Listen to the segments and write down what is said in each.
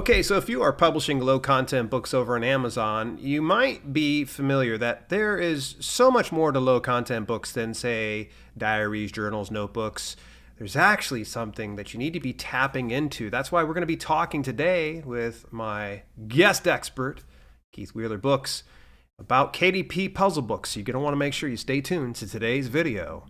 Okay, so if you are publishing low content books over on Amazon, you might be familiar that there is so much more to low content books than, say, diaries, journals, notebooks. There's actually something that you need to be tapping into. That's why we're going to be talking today with my guest expert, Keith Wheeler Books, about KDP puzzle books. You're going to want to make sure you stay tuned to today's video.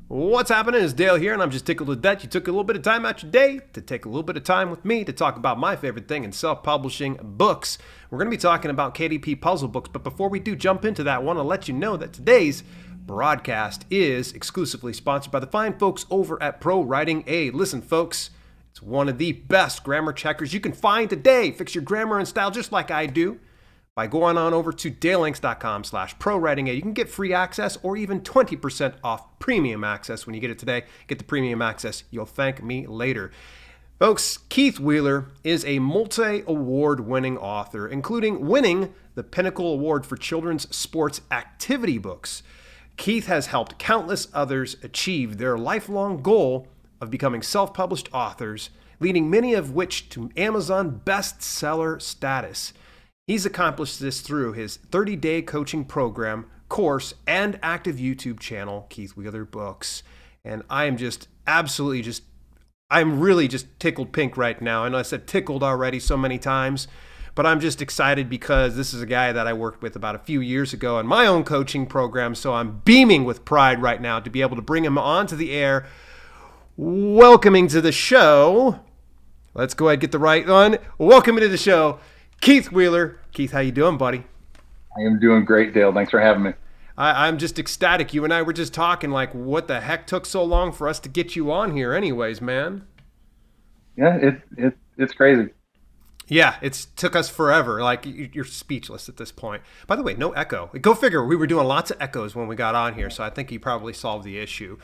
What's happening? It's Dale here, and I'm just tickled to death you took a little bit of time out your day to take a little bit of time with me to talk about my favorite thing in self-publishing books. We're going to be talking about KDP puzzle books, but before we do jump into that, I want to let you know that today's broadcast is exclusively sponsored by the fine folks over at Pro Writing Aid. Listen, folks, it's one of the best grammar checkers you can find today. Fix your grammar and style just like I do by going on over to dalelinks.com/prowritingaid. You can get free access or even 20% off premium access when you get it today. Get the premium access. You'll thank me later. Folks, Keith Wheeler is a multi-award winning author, including winning the Pinnacle Award for Children's Sports Activity Books. Keith has helped countless others achieve their lifelong goal of becoming self-published authors, leading many of which to Amazon bestseller status. He's accomplished this through his 30-day coaching program, course, and active YouTube channel, Keith Wheeler Books. And I am I'm really just tickled pink right now. I know I said tickled already so many times, but I'm just excited because this is a guy that I worked with about a few years ago in my own coaching program. So I'm beaming with pride right now to be able to bring him onto the air. Welcoming to the show. Let's go ahead and get the right one. Welcome to the show, Keith Wheeler. Keith, how you doing, buddy? I am doing great, Dale. Thanks for having me. I'm just ecstatic. You and I were just talking like, what the heck took so long for us to get you on here anyways, man? Yeah, it's crazy. Yeah, it's took us forever. Like, you're speechless at this point. By the way, no echo. Go figure. We were doing lots of echoes when we got on here, so I think you probably solved the issue.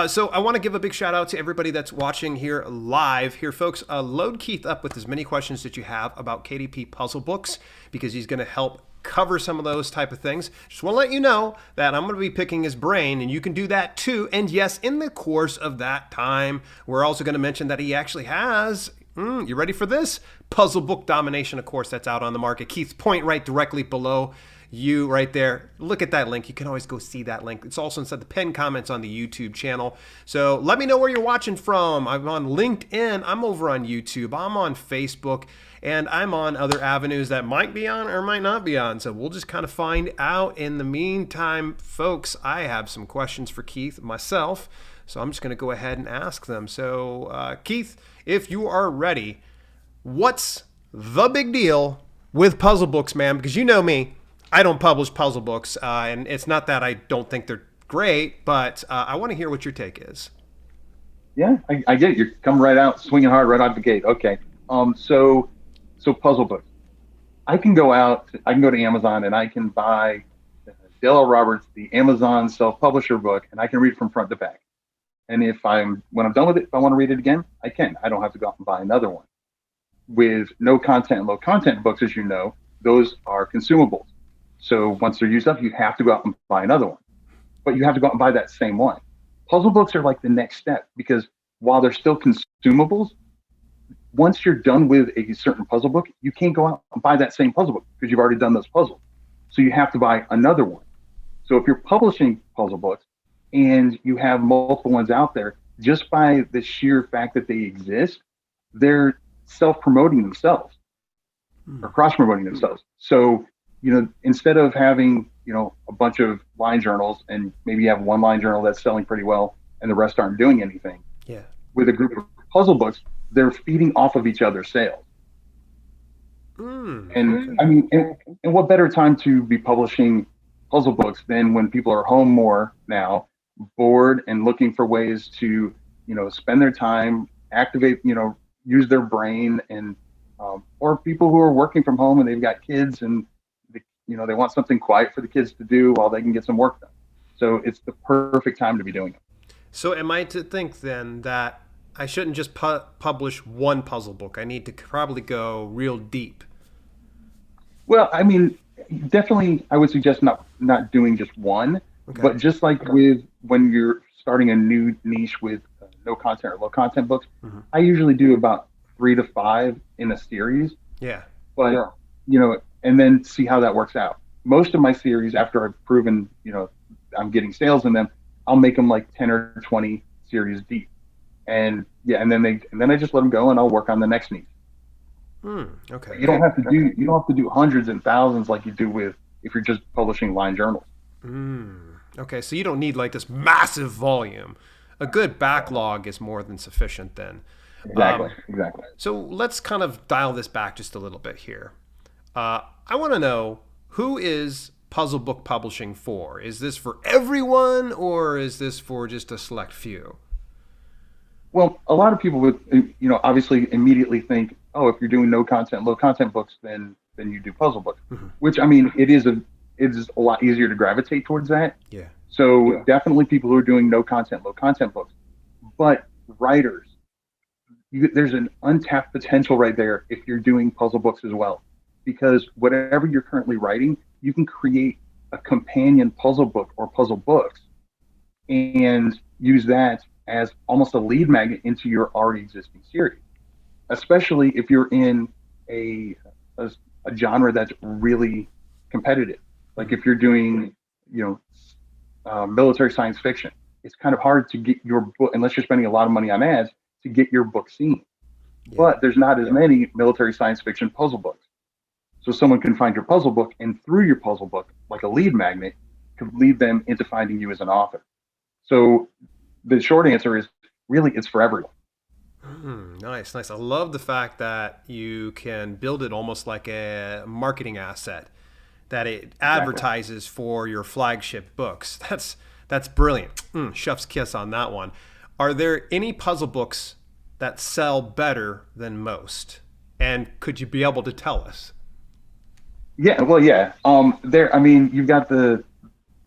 So I want to give a big shout out to everybody that's watching here live. Here, folks, load Keith up with as many questions that you have about KDP puzzle books because he's going to help cover some of those type of things. Just want to let you know that I'm going to be picking his brain, and you can do that too. And yes, in the course of that time, we're also going to mention that he actually has, you ready for this? Puzzle book Domination, of course, that's out on the market. Keith's point right directly below you right there. Look at that link. You can always go see that link. It's also inside the pinned comments on the YouTube channel. So let me know where you're watching from. I'm on LinkedIn. I'm over on YouTube. I'm on Facebook. And I'm on other avenues that might be on or might not be on. So we'll just kind of find out. In the meantime, folks, I have some questions for Keith myself. So I'm just going to go ahead and ask them. So Keith, if you are ready, what's the big deal with puzzle books, man? Because you know me. I don't publish puzzle books, and it's not that I don't think they're great, but I want to hear what your take is. Yeah, I get it. You're coming right out, swinging hard right out the gate. Okay. So puzzle books. I can go to Amazon and I can buy Dale L. Roberts, the Amazon self-publisher book, and I can read it from front to back. And when I'm done with it, if I want to read it again, I can. I don't have to go out and buy another one. With no content and low content books, as you know, those are consumables. So once they're used up, you have to go out and buy another one. But you have to go out and buy that same one. Puzzle books are like the next step because while they're still consumables, once you're done with a certain puzzle book, you can't go out and buy that same puzzle book because you've already done those puzzles. So you have to buy another one. So if you're publishing puzzle books and you have multiple ones out there, just by the sheer fact that they exist, they're self-promoting themselves or cross-promoting themselves. So instead of having, a bunch of line journals and maybe you have one line journal that's selling pretty well and the rest aren't doing anything. Yeah. With a group of puzzle books, they're feeding off of each other's sales. And I mean, and what better time to be publishing puzzle books than when people are home more now, bored and looking for ways to, spend their time, activate, use their brain, and or people who are working from home and they've got kids and they want something quiet for the kids to do while they can get some work done. So it's the perfect time to be doing it. So am I to think then that I shouldn't just publish one puzzle book? I need to probably go real deep. Well, I mean, definitely I would suggest not doing just one, but just like with when you're starting a new niche with no content or low content books, Hmm. I usually do about 3 to 5 in a series. Yeah. But and then see how that works out. Most of my series, after I've proven I'm getting sales in them, I'll make them like 10 or 20 series deep, and and then I just let them go, and I'll work on the next niche. Okay. You don't have to do hundreds and thousands like you do with if you're just publishing line journals. Okay. So you don't need like this massive volume. A good backlog is more than sufficient then. Exactly, exactly. So let's kind of dial this back just a little bit here. I want to know, who is puzzle book publishing for? Is this for everyone, or is this for just a select few? Well, a lot of people would, obviously immediately think, oh, if you're doing no content, low content books, then you do puzzle books. Which, I mean, it is a lot easier to gravitate towards that. Yeah. So definitely people who are doing no content, low content books. But writers, there's an untapped potential right there if you're doing puzzle books as well, because whatever you're currently writing, you can create a companion puzzle book or puzzle books and use that as almost a lead magnet into your already existing series, especially if you're in a, a genre that's really competitive. Like if you're doing, military science fiction, it's kind of hard to get your book, unless you're spending a lot of money on ads, to get your book seen. Yeah. But there's not as many military science fiction puzzle books. So someone can find your puzzle book, and through your puzzle book, like a lead magnet, could lead them into finding you as an author. So the short answer is really it's for everyone. Nice, nice. I love the fact that you can build it almost like a marketing asset, that it advertises for your flagship books. That's brilliant. Chef's kiss on that one. Are there any puzzle books that sell better than most? And could you be able to tell us? Yeah, well, yeah. There. I mean, you've got the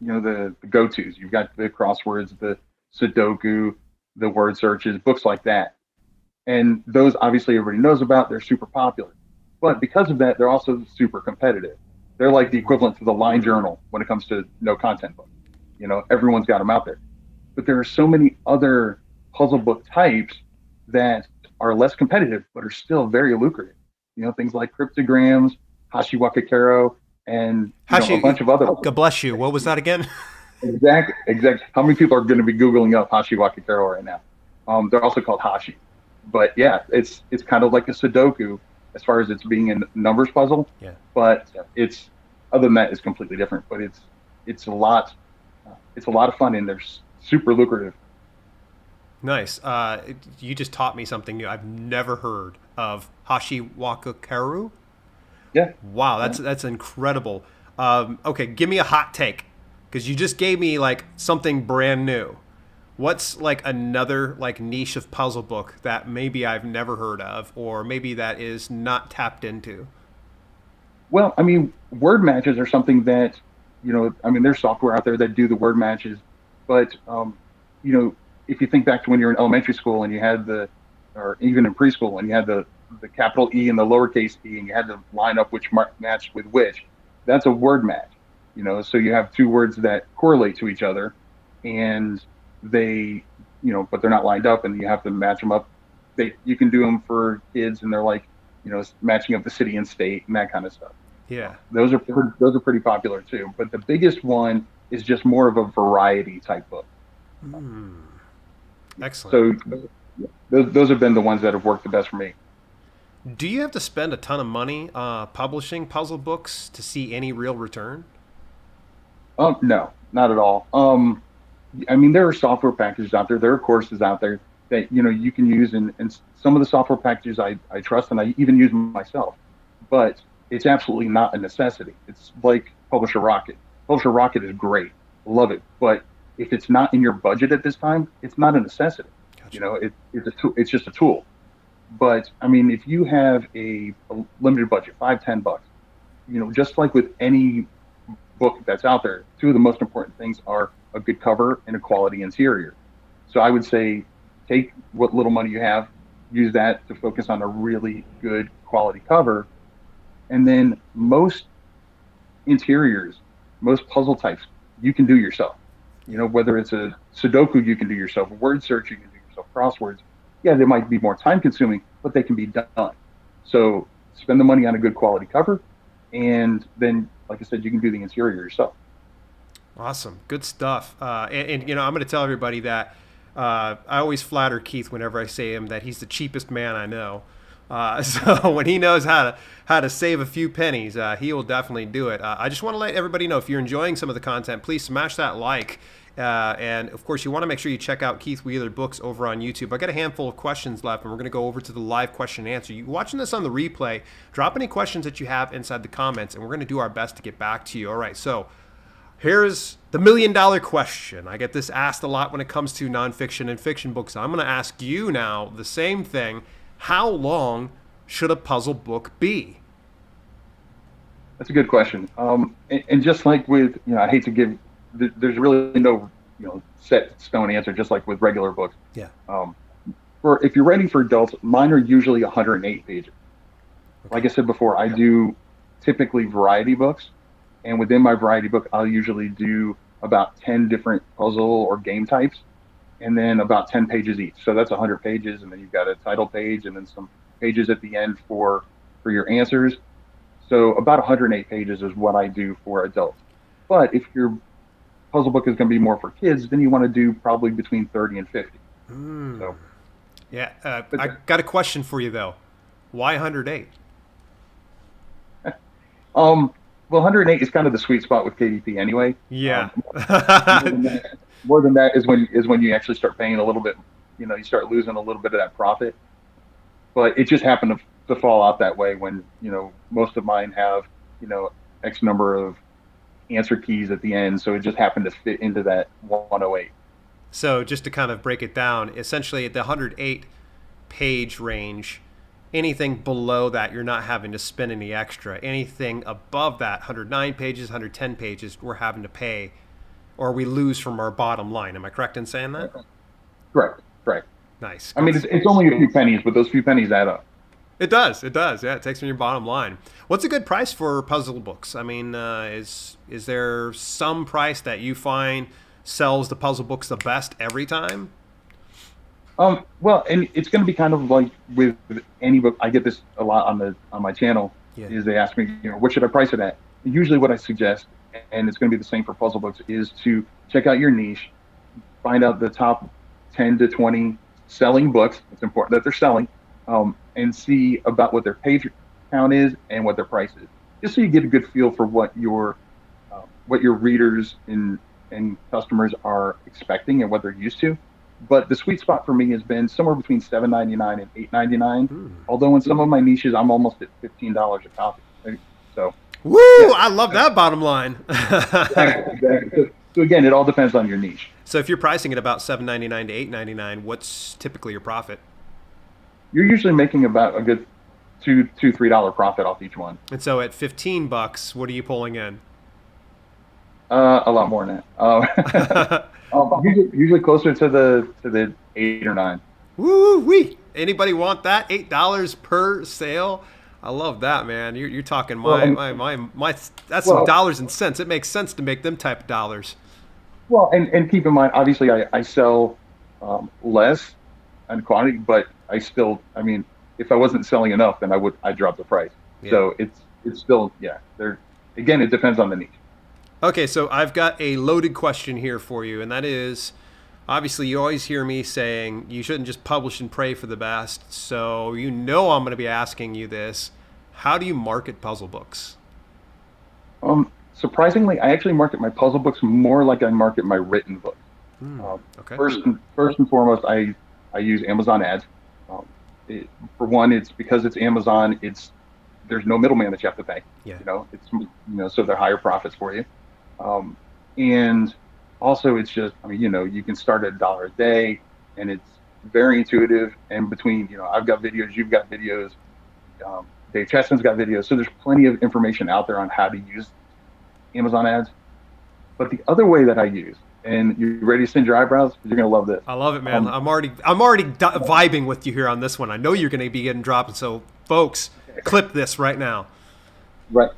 go-tos. You've got the crosswords, the Sudoku, the word searches, books like that. And those obviously everybody knows about. They're super popular. But because of that, they're also super competitive. They're like the equivalent to the line journal when it comes to no content books. Everyone's got them out there. But there are so many other puzzle book types that are less competitive, but are still very lucrative. Things like cryptograms, Hashiwakakero, and a bunch of other. God bless you. What was that again? Exactly. How many people are going to be Googling up Hashiwakakero right now? They're also called Hashi. But yeah, it's kind of like a Sudoku as far as it's being a numbers puzzle. Yeah. But it's other than that, it's completely different. But it's a lot of fun, and they're super lucrative. Nice. You just taught me something new. I've never heard of Hashiwakakaru. Yeah. Wow, that's incredible. Okay, give me a hot take, because you just gave me like something brand new. What's like another like niche of puzzle book that maybe I've never heard of, or maybe that is not tapped into? Well, I mean, word matches are something that, there's software out there that do the word matches, but, if you think back to when you were in elementary school and you had or even in preschool, and you had the capital E and the lowercase e, and you had to line up which matched with which, that's a word match, so you have two words that correlate to each other, and they, but they're not lined up, and you have to match them up. You can do them for kids, and they're like, matching up the city and state and that kind of stuff. Yeah. Those are pretty popular too. But the biggest one is just more of a variety type book. Excellent. So those have been the ones that have worked the best for me. Do you have to spend a ton of money publishing puzzle books to see any real return? No, not at all. There are software packages out there. There are courses out there that you can use, and some of the software packages I trust, and I even use myself. But it's absolutely not a necessity. It's like Publisher Rocket. Publisher Rocket is great, love it. But if it's not in your budget at this time, it's not a necessity. Gotcha. It's just a tool. But if you have a limited budget, $5-10, just like with any book that's out there, two of the most important things are a good cover and a quality interior. So I would say take what little money you have, use that to focus on a really good quality cover, and then most interiors, most puzzle types, you can do yourself. Whether it's a Sudoku, you can do yourself, a word search, you can do yourself, crosswords. Yeah, they might be more time consuming, but they can be done. So spend the money on a good quality cover, and then, like I said, you can do the interior yourself. Awesome. Good stuff. And, I'm going to tell everybody that I always flatter Keith whenever I say him that he's the cheapest man I know. So when he knows how to save a few pennies, he will definitely do it. I just want to let everybody know, if you're enjoying some of the content, please smash that like. And of course, you want to make sure you check out Keith Wheeler Books over on YouTube. I got a handful of questions left, and we're going to go over to the live question and answer. You watching this on the replay, drop any questions that you have inside the comments, and we're going to do our best to get back to you. All right, so here's the $1 million question. I get this asked a lot when it comes to nonfiction and fiction books. I'm going to ask you now the same thing. How long should a puzzle book be? That's a good question. And just like with, I hate to give, there's really no, set stone answer, just like with regular books. Yeah. For if you're writing for adults, mine are usually 108 pages. Okay. Like I said before, I do typically variety books. And within my variety book, I'll usually do about 10 different puzzle or game types, and then about 10 pages each. So that's 100 pages, and then you've got a title page, and then some pages at the end for your answers. So about 108 pages is what I do for adults. But if your puzzle book is going to be more for kids, then you want to do probably between 30 and 50. So, yeah, I got a question for you, though. Why 108? Well, 108 is kind of the sweet spot with KDP anyway. Yeah. More than that is when you actually start paying a little bit. You start losing a little bit of that profit. But it just happened to fall out that way when most of mine have X number of answer keys at the end, so it just happened to fit into that 108. So just to kind of break it down, essentially at the 108 page range, anything below that, you're not having to spend any extra. Anything above that, 109 pages, 110 pages, we're having to pay, or we lose from our bottom line. Am I correct in saying that? Correct. Nice. I mean, it's only a few pennies, but those few pennies add up. It does. Yeah, it takes from your bottom line. What's a good price for puzzle books? I mean, is there some price that you find sells the puzzle books the best every time? Well, and it's going to be kind of like with any book. I get this a lot on my channel. Yeah. Is they ask me, what should I price it at? And usually, what I suggest, and it's going to be the same for puzzle books, is to check out your niche, find out the top 10 to 20 selling books. It's important that they're selling, and see about what their page count is and what their price is, just so you get a good feel for what your readers and customers are expecting and what they're used to. But the sweet spot for me has been somewhere between $7.99 and $8.99. Although in some of my niches, I'm almost at $15 a copy. So, woo! Yeah. I love that bottom line. Exactly. So again, it all depends on your niche. So if you're pricing it about $7.99 to $8.99, what's typically your profit? You're usually making about a good $2-3 profit off each one. And so at $15, what are you pulling in? A lot more than that. Usually closer to the 8 or 9. Woo wee! Anybody want that? $8 per sale? I love that, man. You're talking my that's some dollars and cents. It makes sense to make them type of dollars. Well, and keep in mind, obviously, I sell less in quantity, but I still, I mean, if I wasn't selling enough, then I'd drop the price. Yeah. So it's still, again, it depends on the niche. Okay, so I've got a loaded question here for you, and that is, obviously, you always hear me saying you shouldn't just publish and pray for the best, so I'm going to be asking you this. How do you market puzzle books? Surprisingly, I actually market my puzzle books more like I market my written books. Okay. First and foremost, I use Amazon ads. For one, it's because it's Amazon, there's no middleman that you have to pay. Yeah. So they're higher profits for you. And also it's just, you can start at $1 a day, and it's very intuitive. And between, I've got videos, you've got videos, Dave Cheston's got videos. So there's plenty of information out there on how to use Amazon ads. But the other way that I use, and you ready to send your eyebrows? You're going to love this. I love it, man. I'm already vibing with you here on this one. I know you're going to be getting dropped. So folks, clip this right now. Right.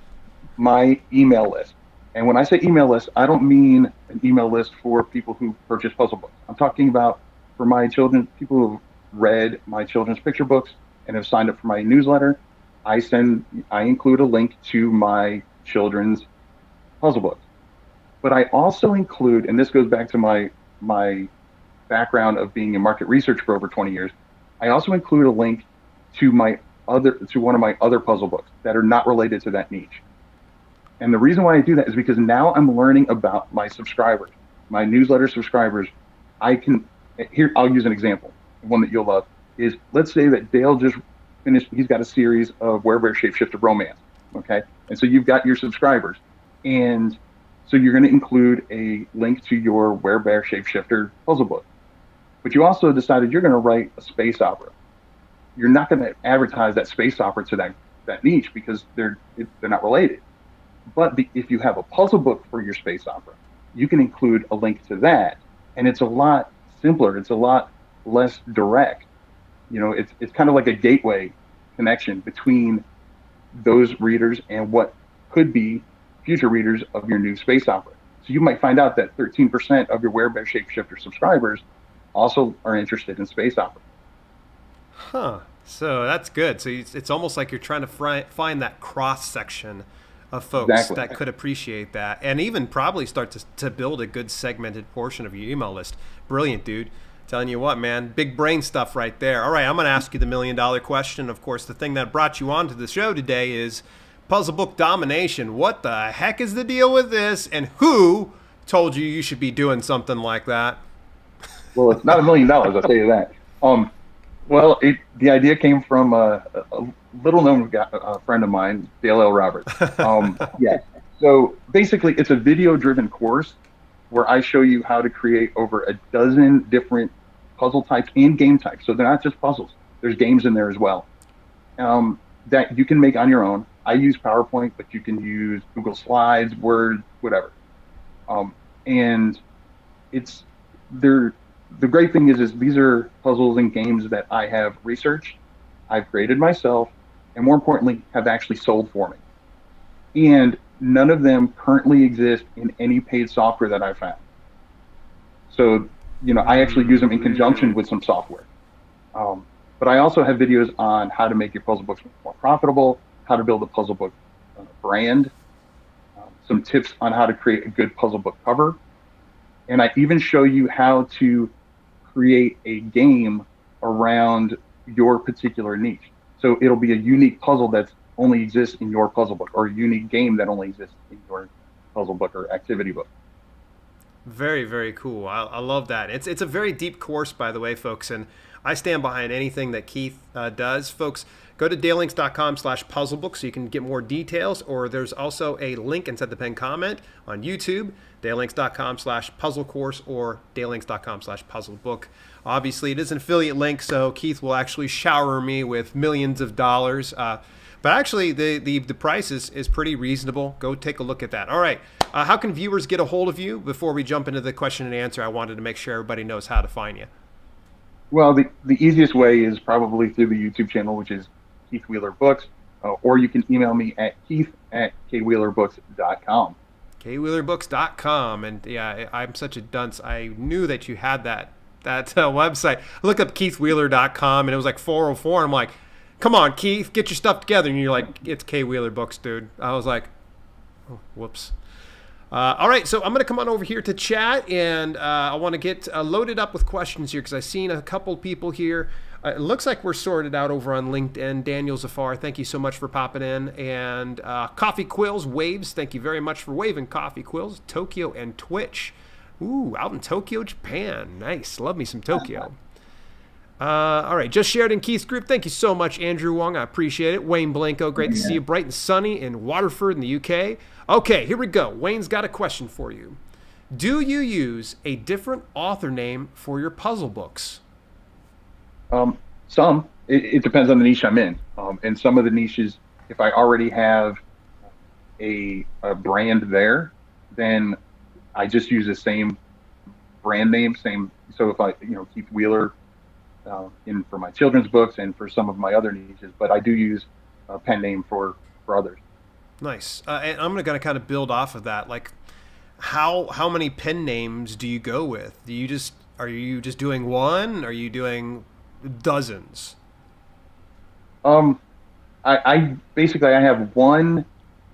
My email list. And when I say email list, I don't mean an email list for people who purchase puzzle books. I'm talking about for my children, people who've read my children's picture books and have signed up for my newsletter, I include a link to my children's puzzle books. But I also include, and this goes back to my background of being in market research for over 20 years, I also include a link to one of my other puzzle books that are not related to that niche. And the reason why I do that is because now I'm learning about my subscribers, my newsletter subscribers. I'll use an example. One that you'll love is, let's say that Dale just finished, he's got a series of Werebear Shapeshifter Romance. Okay. And so you've got your subscribers. And so you're going to include a link to your Werebear Shapeshifter puzzle book. But you also decided you're going to write a space opera. You're not going to advertise that space opera to that niche because they're not related. But if you have a puzzle book for your space opera, you can include a link to that, and it's a lot simpler. It's a lot less direct. It's kind of like a gateway connection between those readers and what could be future readers of your new space opera. So you might find out that 13% of your Werebear Shapeshifter subscribers also are interested in space opera. Huh. So that's good. So it's almost like you're trying to find that cross section of folks Exactly. that could appreciate that, and even probably start to build a good segmented portion of your email list. Brilliant, dude. Telling you what, man, big brain stuff right there. All right, I'm going to ask you the $1 million question. Of course, the thing that brought you onto the show today is puzzle book domination. What the heck is the deal with this, and who told you should be doing something like that? Well, it's not $1 million, I'll tell you that. Well, the idea came from a little-known friend of mine, Dale L. Roberts. Yeah. So basically, it's a video-driven course where I show you how to create over a dozen different puzzle types and game types. So they're not just puzzles. There's games in there as well that you can make on your own. I use PowerPoint, but you can use Google Slides, Word, whatever. And the great thing is these are puzzles and games that I have researched, I've created myself, and more importantly, have actually sold for me. And none of them currently exist in any paid software that I've found. So, I actually use them in conjunction with some software. But I also have videos on how to make your puzzle books more profitable, how to build a puzzle book brand, some tips on how to create a good puzzle book cover. And I even show you how to create a game around your particular niche. So it'll be a unique puzzle that only exists in your puzzle book, or a unique game that only exists in your puzzle book or activity book. Very, very cool. I love that. It's a very deep course, by the way, folks, and I stand behind anything that Keith does. Folks, go to dalelinks.com/puzzlebook so you can get more details, or there's also a link inside the pinned comment on YouTube, dalelinks.com/puzzlecourse or dalelinks.com/puzzlebook. Obviously, it is an affiliate link, so Keith will actually shower me with millions of dollars. But actually, the price is pretty reasonable. Go take a look at that. All right. How can viewers get a hold of you? Before we jump into the question and answer, I wanted to make sure everybody knows how to find you. Well, the easiest way is probably through the YouTube channel, which is Keith Wheeler Books, or you can email me at keith@kwheelerbooks.com. kwheelerbooks.com. And yeah, I'm such a dunce. I knew that you had that website. I looked up keithwheeler.com and it was like 404. And I'm like, come on, Keith, get your stuff together. And you're like, it's K Wheeler Books, dude. I was like, oh, whoops. All right, so I'm going to come on over here to chat, and I want to get loaded up with questions here because I've seen a couple people here. It looks like we're sorted out over on LinkedIn. Daniel Zafar, thank you so much for popping in. And Coffee Quills, Waves, thank you very much for waving Coffee Quills. Tokyo and Twitch. Ooh, out in Tokyo, Japan. Nice. Love me some Tokyo. All right, just shared in Keith's group. Thank you so much, Andrew Wong. I appreciate it. Wayne Blanco, great to see you. Bright and sunny in Waterford in the UK. Okay, here we go. Wayne's got a question for you. Do you use a different author name for your puzzle books? Some. It depends on the niche I'm in. And some of the niches, if I already have a brand there, then I just use the same brand name. So if I, Keith Wheeler, for my children's books and for some of my other niches, but I do use a pen name for others. Nice. And I'm going to kind of build off of that. Like, how many pen names do you go with? Do you just Are you just doing one? Are you doing dozens? Um, I basically I have one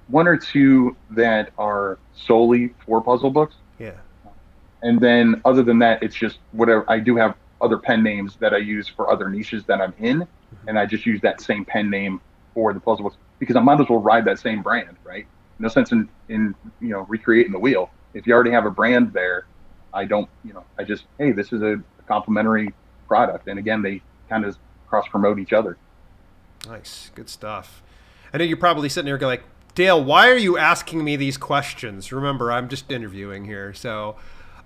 or two that are solely for puzzle books, Yeah. and then other than that, it's just whatever. I do have other pen names that I use for other niches that I'm in, and I just use that same pen name for the puzzle books because I might as well ride that same brand, right? No sense in recreating the wheel. If you already have a brand there, I don't, I just, hey, this is a complementary product, and again, they kind of cross promote each other. Nice. Good stuff. I know you're probably sitting there going like, Dale, why are you asking me these questions? Remember, I'm just interviewing here. So,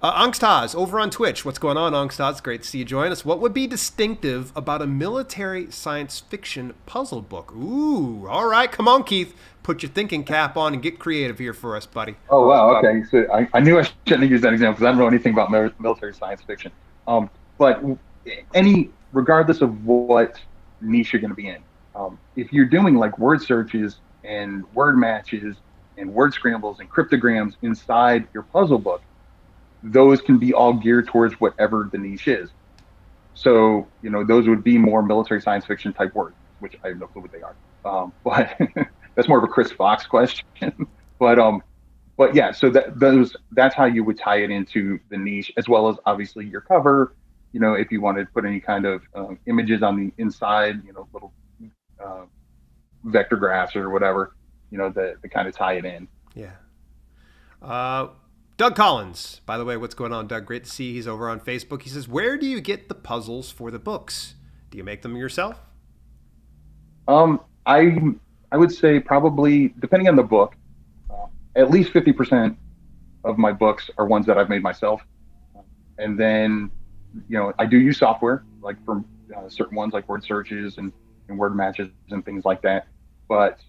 Angstaz over on Twitch. What's going on, Angstaz? Great to see you join us. What would be distinctive about a military science fiction puzzle book? Ooh, all right. Come on, Keith. Put your thinking cap on and get creative here for us, buddy. Oh wow, okay. So I knew I shouldn't have used that example because I don't know anything about military science fiction. But regardless of what niche you're going to be in, if you're doing like word searches and word matches and word scrambles and cryptograms inside your puzzle book, those can be all geared towards whatever the niche is. So those would be more military science fiction type words, which I have no clue what they are. But that's more of a Chris Fox question. but but yeah, so that's how you would tie it into the niche, as well as obviously your cover. If you wanted to put any kind of images on the inside, little uh, vector graphs or whatever, to kind of tie it in. Yeah. Uh, Doug Collins, by the way, what's going on, Doug? Great to see he's over on Facebook. He says, "Where do you get the puzzles for the books? Do you make them yourself?" Um, I I would say probably depending on the book, at least 50% of my books are ones that I've made myself, and then I do use software like for certain ones like word searches and word matches and things like that. But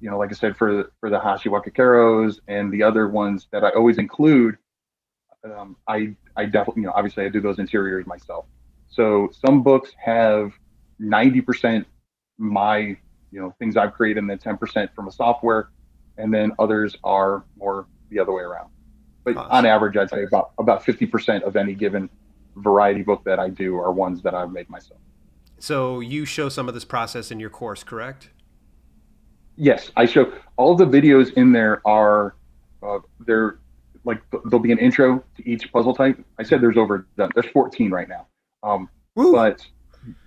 like I said, for the Hashiwakakeros and the other ones that I always include, I definitely obviously I do those interiors myself. So some books have 90% my things I've created, and then 10% from a software, and then others are more the other way around. But on Awesome. average, I'd say about 50% of any given variety book that I do are ones that I've made myself. So you show some of this process in your course, correct? Yes, I show all the videos in there are they're like there'll be an intro to each puzzle type. I said there's 14 right now. Um, Woo! but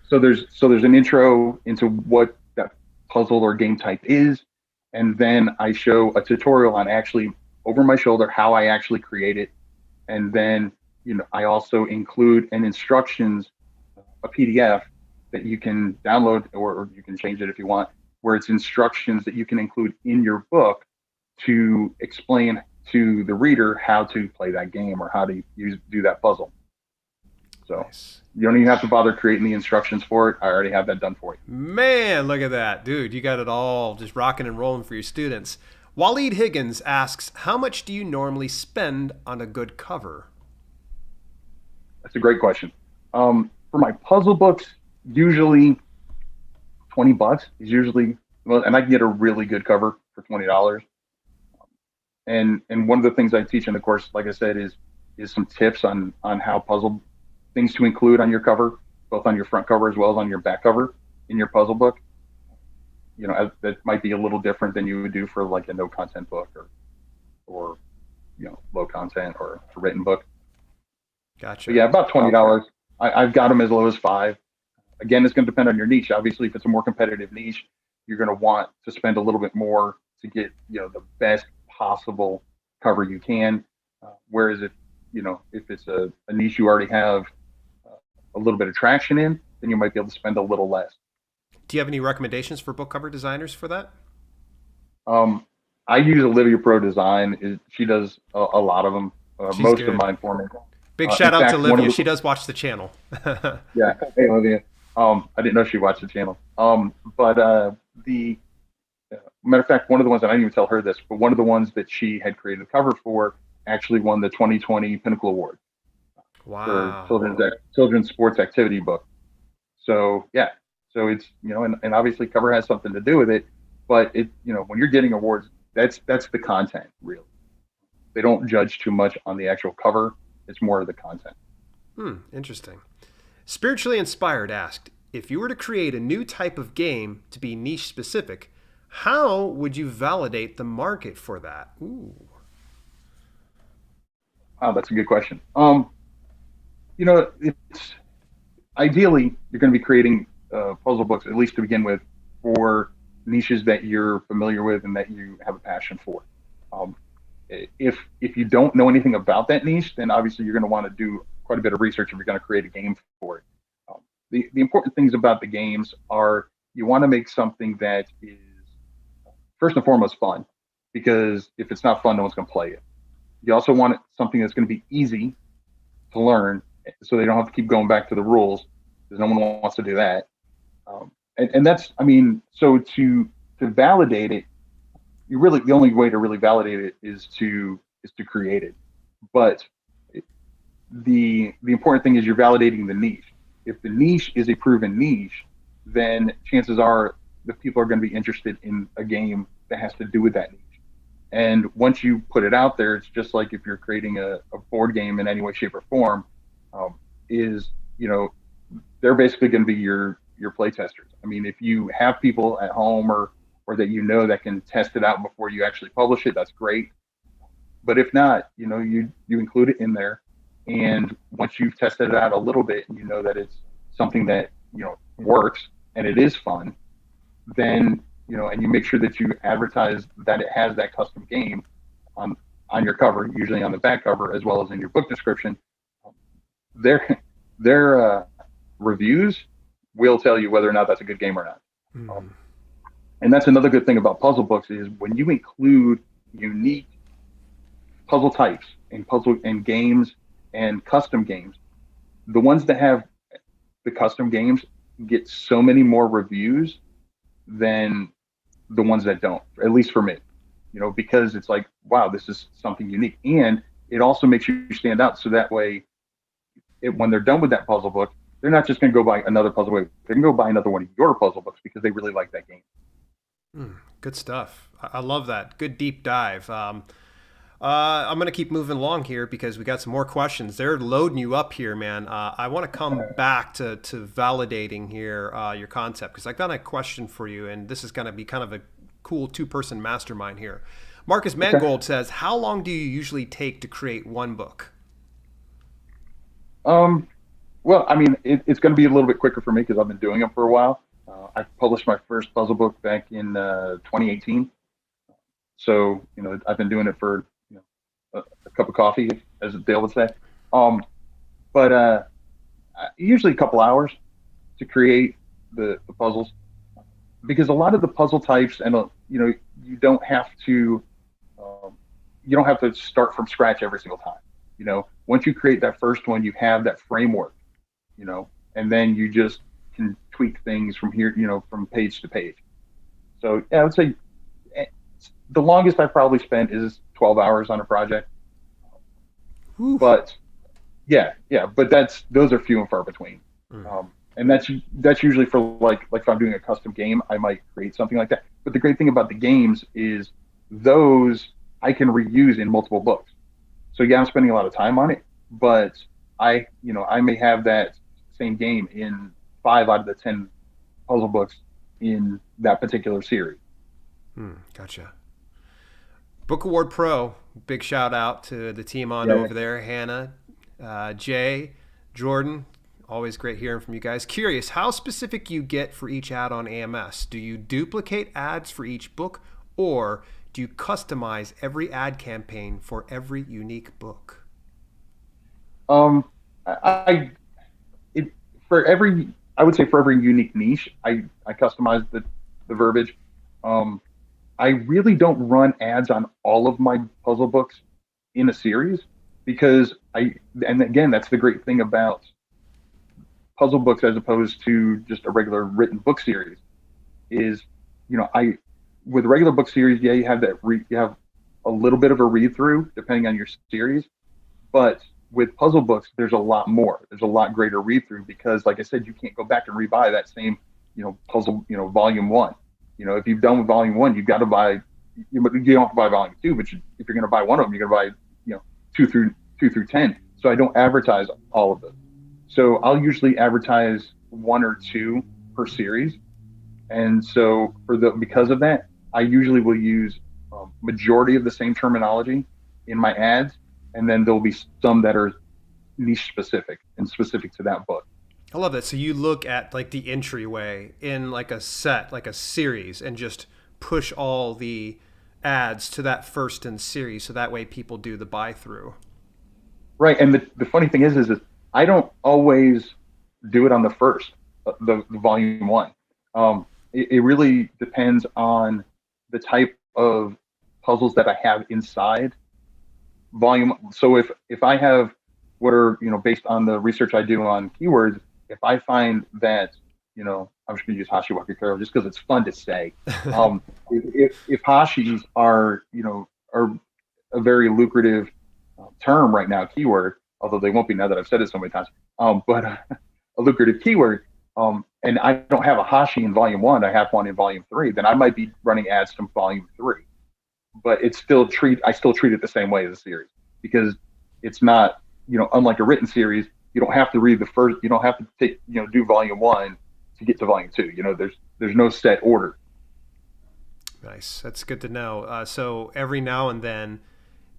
so there's an intro into what that puzzle or game type is, and then I show a tutorial on actually over my shoulder how I actually create it, and then I also include an instructions, a PDF that you can download or you can change it if you want, where it's instructions that you can include in your book to explain to the reader how to play that game or how to do that puzzle. So Nice. you don't even have to bother creating the instructions for it. I already have that done for you. Man, look at that. Dude, you got it all just rocking and rolling for your students. Waleed Higgins asks, how much do you normally spend on a good cover? That's a great question. For my puzzle books, usually $20 is usually well, and I can get a really good cover for $20. And one of the things I teach in the course, like I said, is some tips on how puzzle things to include on your cover, both on your front cover as well as on your back cover in your puzzle book. That might be a little different than you would do for like a no content book or low content or a written book. But Gotcha. yeah, about $20. I've got them as low as 5. Again, it's going to depend on your niche. Obviously, if it's a more competitive niche, you're going to want to spend a little bit more to get the best possible cover you can. Whereas if it's a niche you already have a little bit of traction in, then you might be able to spend a little less. Do you have any recommendations for book cover designers for that? Um, I use Olivia Pro Design. She does a lot of them, She's most of good. mine for me. Big In shout out to fact, one of Olivia. the She does watch the channel. yeah, hey Olivia. I didn't know she watched the channel. But the matter of fact, one of the ones, and I didn't even tell her this, but one of the ones that she had created a cover for actually won the 2020 Pinnacle Award for Wow. children's sports activity book. So yeah, so it's and obviously cover has something to do with it, but when you're getting awards, that's the content really. They don't judge too much on the actual cover. It's more of the content. Interesting. Spiritually Inspired asked, if you were to create a new type of game to be niche specific, how would you validate the market for that? Ooh. Wow, that's a good question. It's ideally you're going to be creating puzzle books, at least to begin with, for niches that you're familiar with and that you have a passion for. Um, if you don't know anything about that niche, then obviously you're going to want to do quite a bit of research if you're going to create a game for it. The important things about the games are you want to make something that is first and foremost fun, because if it's not fun, no one's going to play it. You also want something that's going to be easy to learn, so they don't have to keep going back to the rules, because no one wants to do that. And that's, I mean, so to validate it, you really the only way to really validate it is to create it. But the important thing is you're validating the niche. If the niche is a proven niche, then chances are the people are going to be interested in a game that has to do with that niche. And once you put it out there, it's just like if you're creating a board game in any way, shape, or form, is they're basically going to be your play testers. I mean, if you have people at home or that that can test it out before you actually publish it, that's great. But if not, you include it in there, and once you've tested it out a little bit, and you know that it's something that works and it is fun, then and you make sure that you advertise that it has that custom game on your cover, usually on the back cover, as well as in your book description. Their reviews will tell you whether or not that's a good game or not. And that's another good thing about puzzle books is when you include unique puzzle types and puzzle and games and custom games, the ones that have the custom games get so many more reviews than the ones that don't, at least for me, because it's like, wow, this is something unique. And it also makes you stand out. So that way, when they're done with that puzzle book, they're not just going to go buy another puzzle book. They can go buy another one of your puzzle books because they really like that game. Good stuff. I love that. Good deep dive. I'm going to keep moving along here because we got some more questions. They're loading you up here, man. I want to come back to validating here your concept, because I got a question for you, and this is going to be kind of a cool two-person mastermind here. Marcus Mangold says, how long do you usually take to create one book? Well, I mean, it's going to be a little bit quicker for me because I've been doing it for a while. I published my first puzzle book back in 2018. So, I've been doing it for a cup of coffee, as Dale would say. But usually a couple hours to create the puzzles, because a lot of the puzzle types, and you don't have to start from scratch every single time. Once you create that first one, you have that framework, and then you just can tweak things from here, from page to page. So yeah, I would say the longest I probably spent is 12 hours on a project. Ooh. But but those are few and far between. And that's usually for like if I'm doing a custom game, I might create something like that. But the great thing about the games is those I can reuse in multiple books. So yeah, I'm spending a lot of time on it, but I may have that same game in 5 out of the 10 puzzle books in that particular series. Gotcha. Book Award Pro, big shout out to the team over there, Hannah, Jay, Jordan. Always great hearing from you guys. Curious how specific you get for each ad on AMS. Do you duplicate ads for each book, or do you customize every ad campaign for every unique book? I would say for every unique niche, I customize the verbiage. I really don't run ads on all of my puzzle books in a series, because and again, that's the great thing about puzzle books as opposed to just a regular written book series is, with a regular book series, yeah, you have you have a little bit of a read through depending on your series, but with puzzle books, there's a lot more. There's a lot greater read through because, like I said, you can't go back and rebuy that same, puzzle, volume one. If you've done with volume one, you've got to buy. You don't have to buy volume two, but if you're going to buy one of them, you're going to buy, 2 through 10. So I don't advertise all of them. So I'll usually advertise one or two per series. And so because of that, I usually will use majority of the same terminology in my ads, and then there'll be some that are niche specific and specific to that book. I love that. So you look at like the entryway in like a set, like a series, and just push all the ads to that first in series, so that way people do the buy through. Right. And the funny thing is I don't always do it on the first, the volume one. It really depends on the type of puzzles that I have inside volume. So if I have what are, based on the research I do on keywords, if I find that, I'm just going to use Hashiwaka Karo just because it's fun to say. If hashis are, are a very lucrative term right now, keyword, although they won't be now that I've said it so many times, but a lucrative keyword, and I don't have a hashi in volume one, I have one in volume three, then I might be running ads from volume three. But I still treat it the same way as a series because it's not, unlike a written series, you don't have to read the first, you don't have to take, do volume one to get to volume two. There's no set order. Nice. That's good to know. So every now and then,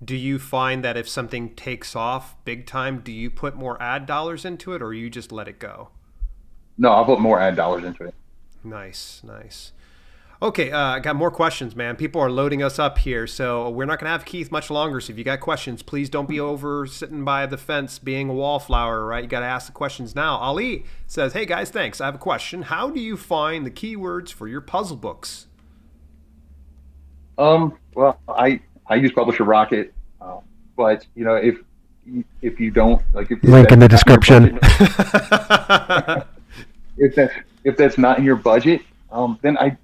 do you find that if something takes off big time, do you put more ad dollars into it, or you just let it go? No, I'll put more ad dollars into it. Nice, nice. Okay, I got more questions, man. People are loading us up here, so we're not going to have Keith much longer. So if you got questions, please don't be over sitting by the fence being a wallflower, right? You got to ask the questions now. Ali says, hey guys, thanks. I have a question. How do you find the keywords for your puzzle books? Well, I use Publisher Rocket, but if you don't like, if link in the description, if that's not in your budget, then I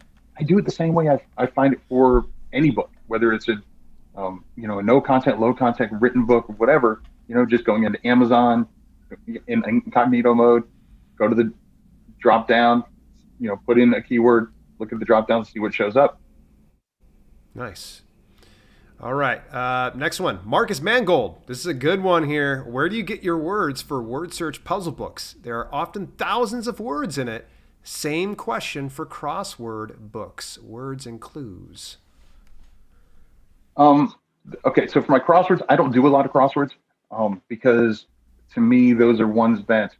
do it the same way I find it for any book, whether it's a no content, low content written book, whatever, just going into Amazon in incognito mode, go to the drop down, put in a keyword, look at the drop down, see what shows up. Nice. All right. Next one. Marcus Mangold. This is a good one here. Where do you get your words for word search puzzle books? There are often thousands of words in it. Same question for crossword books. Words and clues. Okay. So for my crosswords, I don't do a lot of crosswords because to me, those are ones that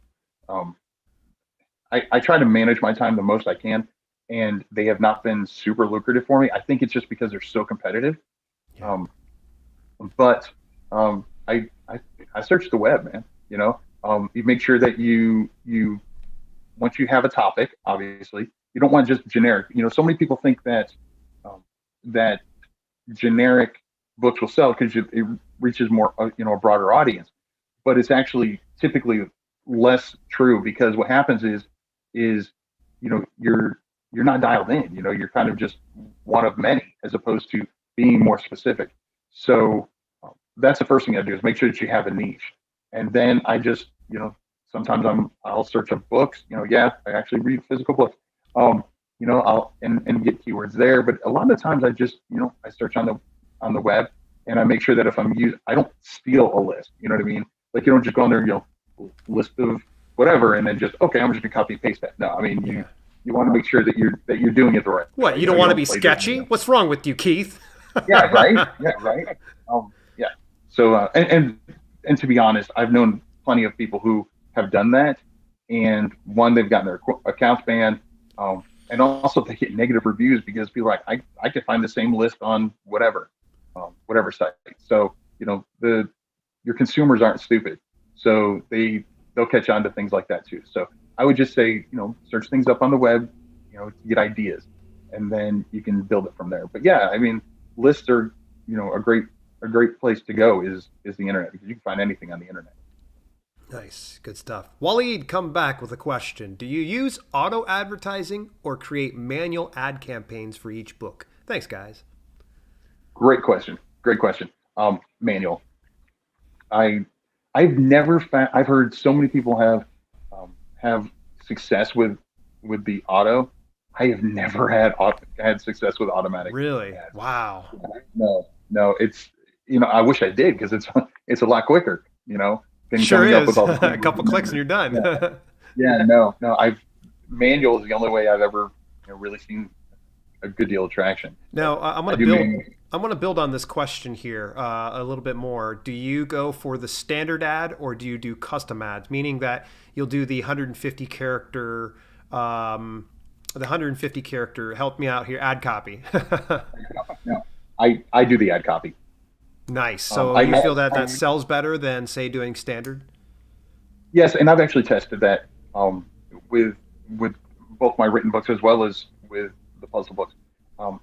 I try to manage my time the most I can. And they have not been super lucrative for me. I think it's just because they're so competitive. Yeah. But I search the web, man. You make sure that you once you have a topic, obviously, you don't want just generic. So many people think that that generic books will sell because it reaches more, a broader audience. But it's actually typically less true because what happens is you're not dialed in. You're kind of just one of many as opposed to being more specific. So that's the first thing I do is make sure that you have a niche. And then I just, sometimes I'll search up books, I actually read physical books. I'll and get keywords there. But a lot of the times I just, I search on the web and I make sure that if I don't steal a list, you know what I mean? Like you don't just go on there, list of whatever and then just, okay, I'm just gonna copy and paste that. No, I mean you want to make sure that you're doing it the right way. What, you don't want to be sketchy? What's wrong with you, Keith? Yeah, right. Yeah, right. Yeah. So, and to be honest, I've known plenty of people who have done that, and one, they've gotten their accounts banned, and also they get negative reviews because people are like, I could find the same list on whatever site. So, your consumers aren't stupid, so they'll catch on to things like that too. So I would just say, search things up on the web, to get ideas, and then you can build it from there. But yeah, I mean, lists are, a great place to go is the internet because you can find anything on the internet. Nice. Good stuff. Waleed, come back with a question. Do you use auto advertising or create manual ad campaigns for each book? Thanks, guys. Great question. Manual. I've never found, I've heard so many people have success with the auto. I have never had success with automatic. Really? ads. Wow. No, it's, I wish I did because it's a lot quicker, been Sure coming up is. with all the A keywords couple and clicks and you're numbers. done. Yeah, yeah, no. I've manual is the only way I've ever really seen a good deal of traction. So Now, I'm I going to do build. manual. I'm going to build on this question here a little bit more. Do you go for the standard ad or do you do custom ads? Meaning that you'll do the 150 character, the 150 character. Help me out here. Ad copy. No, I do the ad copy. Nice. Um, So I, you I, feel that that I sells better than say doing standard? yes, and I've actually tested that with with both my written books as well as with the puzzle books,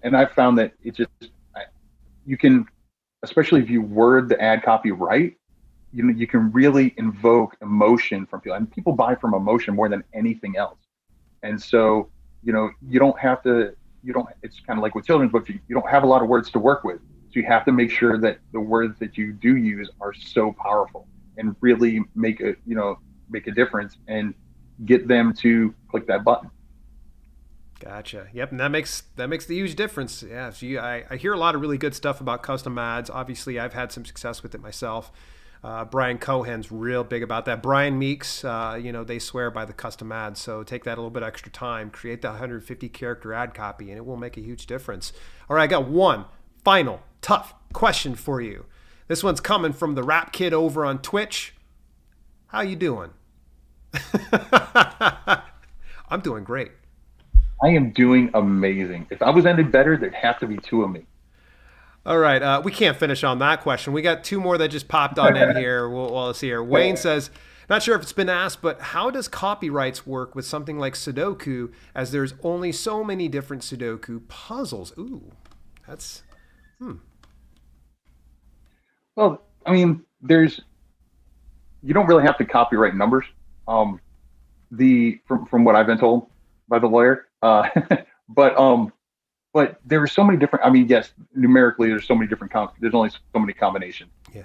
and I've found that it just you can, especially if you word the ad copy right, you can really invoke emotion from people, and people buy from emotion more than anything else. And so, you don't have to, you don't, it's kind of like with children's books, you don't have a lot of words to work with. So you have to make sure that the words that you do use are so powerful and really make a difference and get them to click that button. Gotcha. Yep, and that makes the huge difference. Yeah, so I hear a lot of really good stuff about custom ads. Obviously, I've had some success with it myself. Brian Cohen's real big about that. Brian Meeks, they swear by the custom ads. So take that a little bit extra time, create that 150 character ad copy, and it will make a huge difference. All right, I got one final tough question for you. This one's coming from the Rap Kid over on Twitch. How you doing? I'm doing great. I am doing amazing. If I was any better, there'd have to be two of me. All right, we can't finish on that question. We got two more that just popped on in here. Well, let's see here. Wayne says, not sure if it's been asked, but how does copyrights work with something like Sudoku, as there's only so many different Sudoku puzzles? Ooh, that's Well, I mean, you don't really have to copyright numbers. Um, from what I've been told by the lawyer, but there are so many different. I mean, yes, numerically, there's so many different. There's only so many combinations. yeah.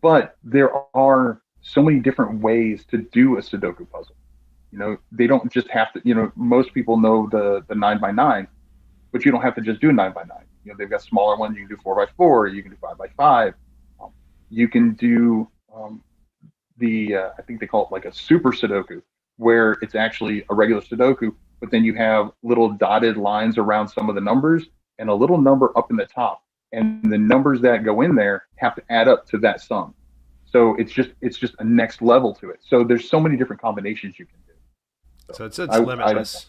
But there are so many different ways to do a Sudoku puzzle. They don't just have to. Most people know the 9x9, but you don't have to just do 9x9. They've got smaller ones. You can do 4x4. You can do 5x5. You can do I think they call it like a super Sudoku, where it's actually a regular Sudoku, but then you have little dotted lines around some of the numbers and a little number up in the top, and the numbers that go in there have to add up to that sum. So it's just a next level to it. So there's so many different combinations you can do. So it's I, limitless.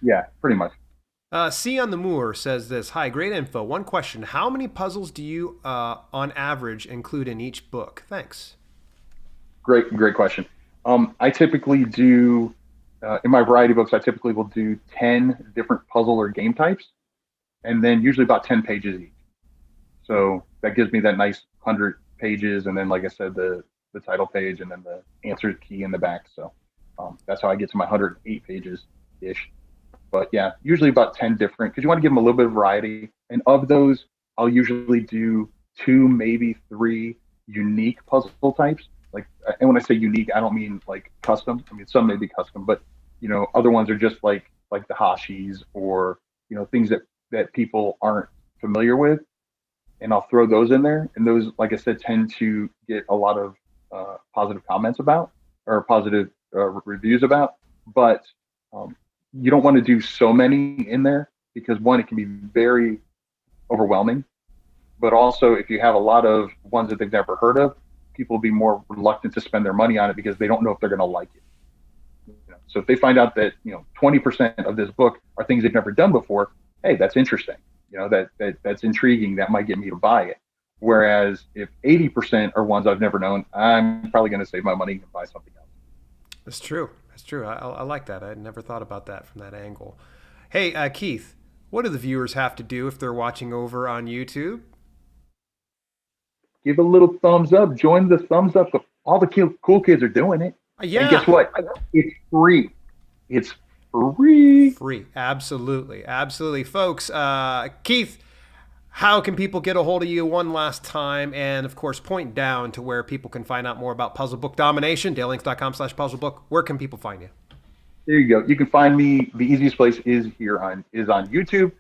yeah, pretty much. C on the Moor says this. Hi, great info. One question. How many puzzles do you, on average, include in each book? Thanks. Great question. I typically do in my variety books. I typically will do 10 different puzzle or game types, and then usually about 10 pages each. So that gives me that nice 100 pages, and then, like I said, the title page, and then the answer key in the back. So that's how I get to my 108 pages ish. But yeah, usually about 10 different, because you want to give them a little bit of variety. And of those, I'll usually do two, maybe three unique puzzle types. And when I say unique, I don't mean like custom. I mean, some may be custom, but other ones are just like the hashis, or things that people aren't familiar with, and I'll throw those in there. And those, like I said, tend to get a lot of positive comments about, or positive reviews about. But you don't want to do so many in there, because one, it can be very overwhelming, but also if you have a lot of ones that they've never heard of, people will be more reluctant to spend their money on it because they don't know if they're going to like it. So if they find out that 20% of this book are things they've never done before, hey, that's interesting. That's intriguing. That might get me to buy it. Whereas if 80% are ones I've never known, I'm probably going to save my money and buy something else. That's true. That's true. I like that. I had never thought about that from that angle. Hey, Keith, what do the viewers have to do if they're watching over on YouTube? Give a little thumbs up. Join the thumbs up. All the cool kids are doing it. Yeah. And guess what? It's free. It's free. Free. Absolutely. Absolutely. Folks, Keith, how can people get a hold of you one last time? And, of course, point down to where people can find out more about Puzzle Book Domination, dalelinks.com/puzzlebook. Where can people find you? There you go. You can find me. The easiest place is on YouTube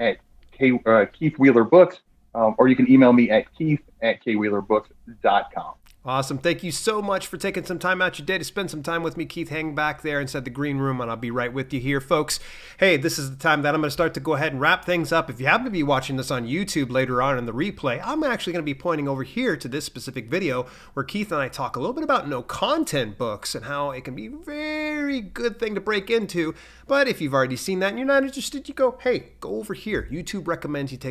at Keith Wheeler Books, or you can email me at keith@kwheelerbooks.com. Awesome. Thank you so much for taking some time out your day to spend some time with me, Keith. Hang back there inside the green room, and I'll be right with you here, folks. Hey, this is the time that I'm going to start to go ahead and wrap things up. If you happen to be watching this on YouTube later on in the replay, I'm actually going to be pointing over here to this specific video where Keith and I talk a little bit about no content books and how it can be a very good thing to break into. But if you've already seen that and you're not interested, you go, hey, go over here. YouTube recommends you take